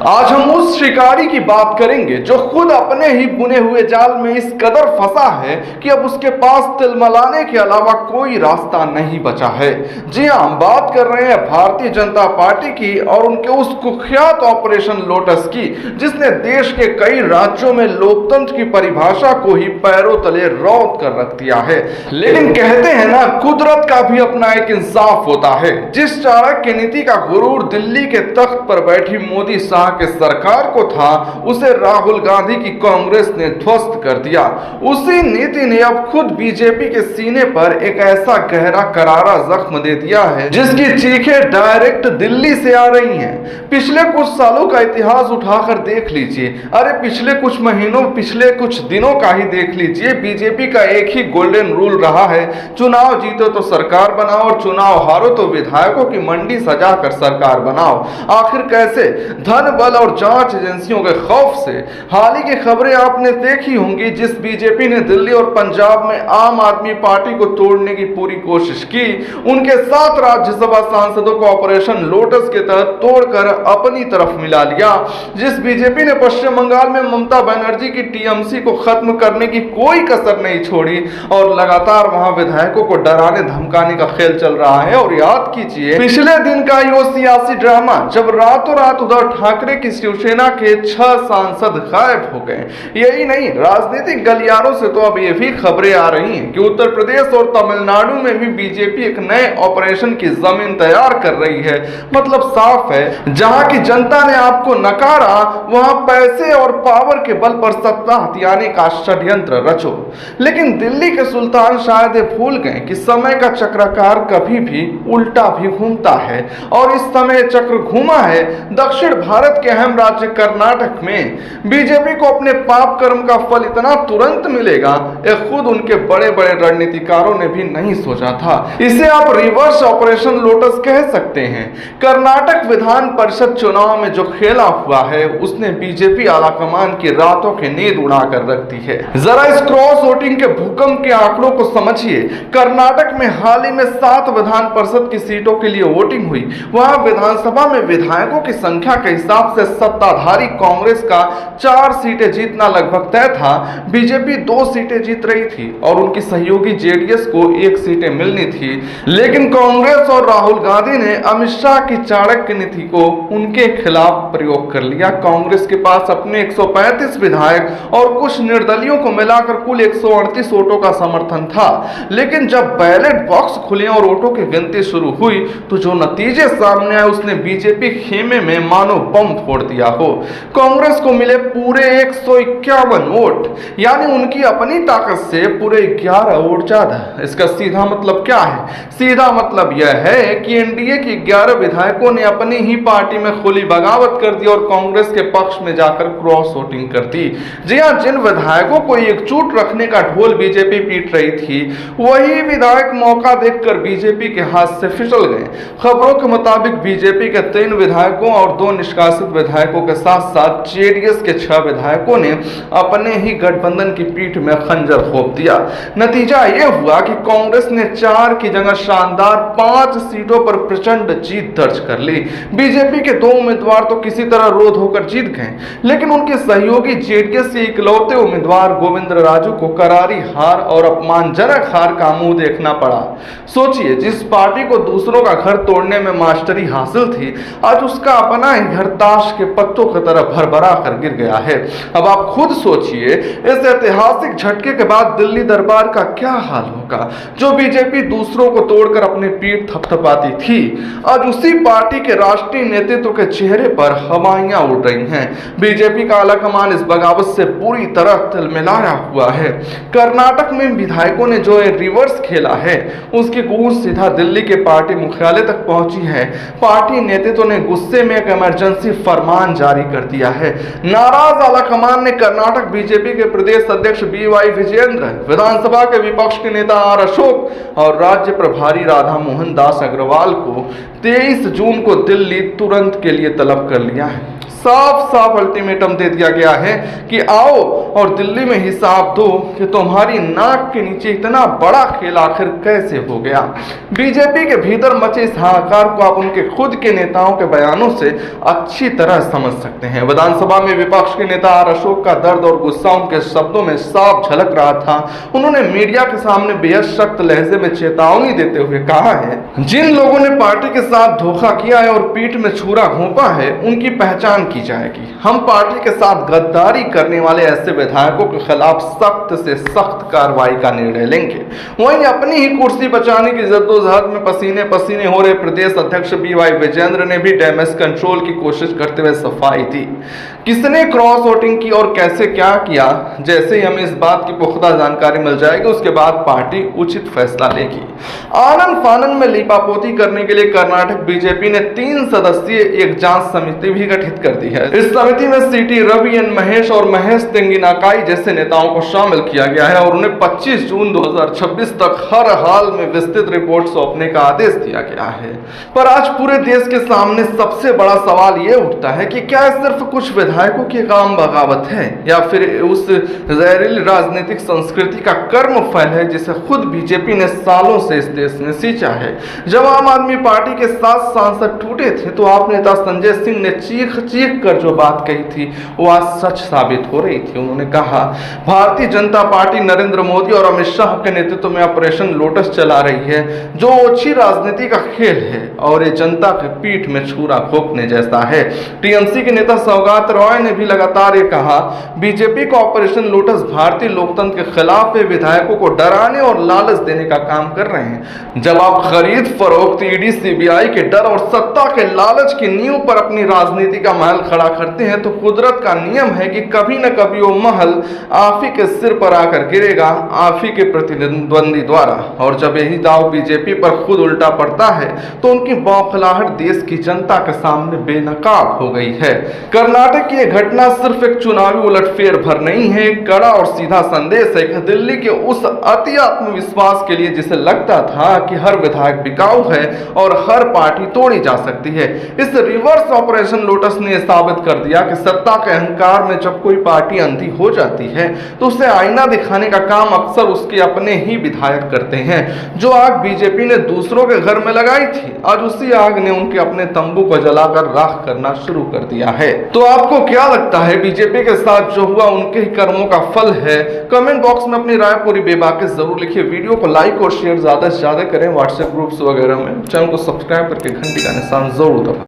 आज हम उस शिकारी की बात करेंगे जो खुद अपने ही बुने हुए जाल में इस कदर फंसा है कि अब उसके पास तिलमिलाने के अलावा कोई रास्ता नहीं बचा है। जी हां, हम बात कर रहे हैं भारतीय जनता पार्टी की और उनके उस कुख्यात ऑपरेशन लोटस की, जिसने देश के कई राज्यों में लोकतंत्र की परिभाषा को ही पैरों तले रौंद कर रख दिया है। लेकिन कहते हैं ना, कुदरत का भी अपना एक इंसाफ होता है। जिस चाणक्य नीति का गुरूर दिल्ली के तख्त पर बैठी मोदी शाह के सरकार को था, उसे राहुल गांधी की कांग्रेस ने ध्वस्त कर दिया। उसी नीति ने अब खुद बीजेपी के सीने पर एक ऐसा गहरा करारा जख्म दे दिया है जिसकी चीखें डायरेक्ट दिल्ली से आ रही हैं। पिछले कुछ सालों का इतिहास उठाकर देख लीजिए, अरे पिछले कुछ महीनों, पिछले कुछ दिनों का ही देख लीजिए। बीजेपी का एक ही गोल्डन रूल रहा है, चुनाव जीतो तो सरकार बनाओ और चुनाव हारो तो विधायकों की मंडी सजाकर सरकार बनाओ। आखिर कैसे? धन बल और जांच एजेंसियों के खौफ से। हाल ही की खबरें आपने देखी होंगी, जिस बीजेपी ने दिल्ली और पंजाब में आम आदमी पार्टी को तोड़ने की पूरी कोशिश की, उनके 7 राज्यसभा सांसदों को ऑपरेशन लोटस के तहत तोड़कर अपनी तरफ मिला लिया। जिस बीजेपी ने पश्चिम बंगाल में ममता बनर्जी की टीएमसी को खत्म करने की कोई कसर नहीं छोड़ी और लगातार वहां विधायकों को डराने धमकाने का खेल चल रहा है। और याद कीजिए, पिछले दिन का वो सियासी ड्रामा जब रातों रात उद्धव ठाकरे की शिवसेना के 6 सांसद गायब हो गए। यही नहीं, राजनीतिक गलियारों से तो अब ये भी खबरें आ रही हैं कि उत्तर प्रदेश और तमिलनाडु में भी बीजेपी एक नए ऑपरेशन की जमीन तैयार कर रही है। मतलब साफ है, जहां की जनता ने आपको नकारा, वहां पैसे और पावर के बल पर सत्ता हथियाने का षड्यंत्र रचो। लेकिन दिल्ली के सुल्तान शायद भूल गए कि समय का चक्राकार कभी भी उल्टा भी घूमता है, और इस समय चक्र घूमा है दक्षिण भारत के अहम राज्य कर्नाटक में। बीजेपी को अपने पाप कर्म का फल इतना तुरंत मिलेगा, ये खुद उनके बड़े बड़े रणनीतिकारों ने भी नहीं सोचा था। इसे आप रिवर्स ऑपरेशन लोटस कह सकते हैं। कर्नाटक विधान परिषद चुनाव में जो खेला हुआ है, उसने बीजेपी आलाकमान की रातों की नींद उड़ा कर रख दी है। जरा इस क्रॉस वोटिंग के भूकंप के आंकड़ों को समझिए। कर्नाटक में हाल ही में 7 विधान परिषद की सीटों के लिए वोटिंग हुई। वहां विधानसभा में विधायकों की संख्या के हिसाब से सत्ताधारी कांग्रेस का 4 सीटें जीतना लगभग तय था। बीजेपी 2 सीटें जीत रही थी और उनकी सहयोगी जेडीएस को 1 सीटें मिलनी थी। लेकिन कांग्रेस और राहुल गांधी ने अमित शाह की चाणक्य नीति को उनके खिलाफ प्रयोग कर लिया। कांग्रेस के पास अपने 135 विधायक और कुछ निर्दलियों को मिलाकर कुल 138 वोटों का समर्थन था। लेकिन जब बैलेट बॉक्स खुले और वोटों की गिनती शुरू हुई, तो जो नतीजे सामने आए, उसने बीजेपी खेमे में मानो बम फोड़ दिया हो। कांग्रेस को मिले पूरे 151 वोट, यानी उनकी अपनी ताकत से पूरे 11 वोट ज्यादा। इसका सीधा मतलब क्या है? सीधा मतलब यह है कि एनडीए की 11 विधायकों ने अपनी ही पार्टी में खुली बगावत कर दी और कांग्रेस के पक्ष में जाकर क्रॉस वोटिंग कर दी। जी हां, जिन विधायकों को एकजुट रखने का ढोल बीजेपी पीट रही थी, वही विधायक मौका देखकर बीजेपी के हाथ से फिसल गए। खबरों के मुताबिक बीजेपी के 3 विधायकों और 2 निष्कासित विधायकों के साथ साथ जेडीएस के 6 विधायकों ने अपने ही गठबंधन की पीठ में खंजर खोप दिया। नतीजा यह हुआ कि कांग्रेस ने 4 की जगह शानदार 5 सीटों पर प्रचंड जीत दर्ज कर ली। बीजेपी के 2 उम्मीदवार तो किसी तरह रोध होकर जीत गए, लेकिन उनके सहयोगी जेडीएस के इकलौते उम्मीदवार गोविंद राजू को करारी हार और अपमानजनक हार का मुंह देखना पड़ा। सोचिए, जिस पार्टी को दूसरों का घर तोड़ने में मास्टरी हासिल थी, आज उसका अपना ही घर ताश के पत्तों की तरह भरभरा कर गिर गया है। अब आप खुद सोचिए, इस ऐतिहासिक झटके के बाद दिल्ली दरबार का क्या हाल होगा। जो बीजेपी दूसरों को तोड़कर अपनी पीठ थपथपाती थी, आज उसी पार्टी के राष्ट्रीय नेतृत्व के चेहरे पर हवाइयां उड़ रही हैं। बीजेपी का आलाकमान इस बगावत से पूरी तरह तिलमिलाया हुआ है। कर्नाटक में विधायकों ने जो रिवर्स खेला है, उसकी गूंज सीधा दिल्ली के पार्टी मुख्यालय तक पहुंची है। पार्टी नेतृत्व ने गुस्से में एक इमरजेंसी फरमान जारी कर दिया है। नाराज आलाकमान ने कर्नाटक बीजेपी के प्रदेश अध्यक्ष बीवाई विजयेंद्र, विधानसभा के विपक्ष के नेता नेता आर अशोक और राज्य प्रभारी राधा मोहन दास अग्रवाल को 23 जून को दिल्ली तुरंत के लिए तलब कर लिया है। साफ साफ अल्टीमेटम दे दिया गया है कि आओ और दिल्ली में हिसाब दो कि तुम्हारी नाक के नीचे इतना बड़ा खेल आखिर कैसे हो गया। बीजेपी के भीतर मचे इस हाहाकार को आप उनके खुद के नेताओं के बयानों से अच्छी तरह समझ सकते हैं। विधानसभा में विपक्ष के नेता आर अशोक का दर्द और गुस्सा उनके शब्दों में साफ झलक रहा था। उन्होंने मीडिया के सामने बेहद सख्त लहजे में चेतावनी देते हुए कहा है, जिन लोगों ने पार्टी के साथ धोखा किया है और पीठ में छुरा घोंपा है उनकी पहचान की जाएगी। हम पार्टी के साथ गद्दारी करने वाले ऐसे विधायकों के खिलाफ सख्त से सख्त कार्रवाई का निर्णय लेंगे। वहीं अपनी ही कुर्सी बचाने की जद्दोजहद में पसीने पसीने हो रहे प्रदेश अध्यक्ष BY विजेंद्र ने भी डैमेज कंट्रोल की कोशिश करते हुए सफाई दी। किसने क्रॉस वोटिंग की और कैसे क्या किया, जैसे ही हमें इस बात की पुख्ता जानकारी मिल जाएगी उसके बाद पार्टी उचित फैसला लेगी। आनन फानन में लीपापोती करने के लिए कर्नाटक बीजेपी ने 3 सदस्यीय एक जांच समिति भी गठित कर दी है। इस समिति में CT रवि, N महेश और महेश तेंगिनाकाई जैसे नेताओं को शामिल किया गया है और उन्हें 25 जून 2026 तक हर हाल में विस्तृत रिपोर्ट सौंपने का आदेश दिया गया है। पर आज पूरे देश के सामने सबसे बड़ा सवाल यह उठता है कि क्या सिर्फ कुछ विधायकों की काम बगावत है या फिर उस जहरीली राजनीतिक संस्कृति का कर्म फल है जिसे खुद बीजेपी ने सालों से इस देश में सींचा है। जब आम आदमी पार्टी के 7 सांसद टूटे थे तो आप नेता संजय सिंह ने चीख चीख कर जो बात कही थी वो आज सच साबित हो रही थी। उन्होंने कहा, भारतीय जनता पार्टी नरेंद्र मोदी और अमित शाह के नेतृत्व में ऑपरेशन लोटस चला रही है जो ओछी राजनीति का खेल है और ये जनता के पीठ में छुरा घोंपने जैसा है। टीएमसी के नेता सौगात रॉय ने भी लगातार ये कहा, बीजेपी का ऑपरेशन लोटस भारतीय लोकतंत्र के खिलाफ विधायकों को डराने और लालच देने का काम कर रहे हैं। जब आप खरीद फरोख्त, ईडी, सीबीआई के डर और सत्ता के लालच की नींव पर अपनी राजनीति का महल खड़ा करते हैं तो कुदरत का नियम है कि कभी न कभी वो महल आप ही के सिर पर आकर गिरेगा, आप ही के प्रतिद्वंदी द्वारा। और जब यही दाव बीजेपी पर खुद उल्टा पड़ता है तो उनकी बौखलाहट देश की जनता के सामने बेनकाब हो गई है। कर्नाटक की यह घटना सिर्फ एक चुनावी उलटफेर भर नहीं है, एक कड़ा और सीधा संदेश है दिल्ली के उस अति आत्मविश्वास के लिए जिसे लगता था कि हर विधायक बिकाऊ है और हर पार्टी तोड़ी जा सकती है। इस रिवर्स ऑपरेशन लोटस ने साबित कर दिया कि सत्ता के अहंकार में जब कोई पार्टी अंधी हो जाती है तो उसे आईना दिखाने का काम अक्सर उसके अपने ही विधायक करते हैं। जो आग बीजेपी ने दूसरों के घर में लगाई थी, आज उसी आग ने उनके अपने तंबू को जलाकर राख करना शुरू कर दिया है। तो आपको क्या लगता है, बीजेपी के साथ जो हुआ उनके ही कर्मों का फल है? कमेंट बॉक्स में अपनी राय पूरी बेबाकी जरूर लिखिए। वीडियो को लाइक और शेयर ज्यादा से ज्यादा करें। व्हाट्सएप ग्रुप्स वगैरह में चैनल को सब्सक्राइब करके घंटी का निशान जरूर दबाएं।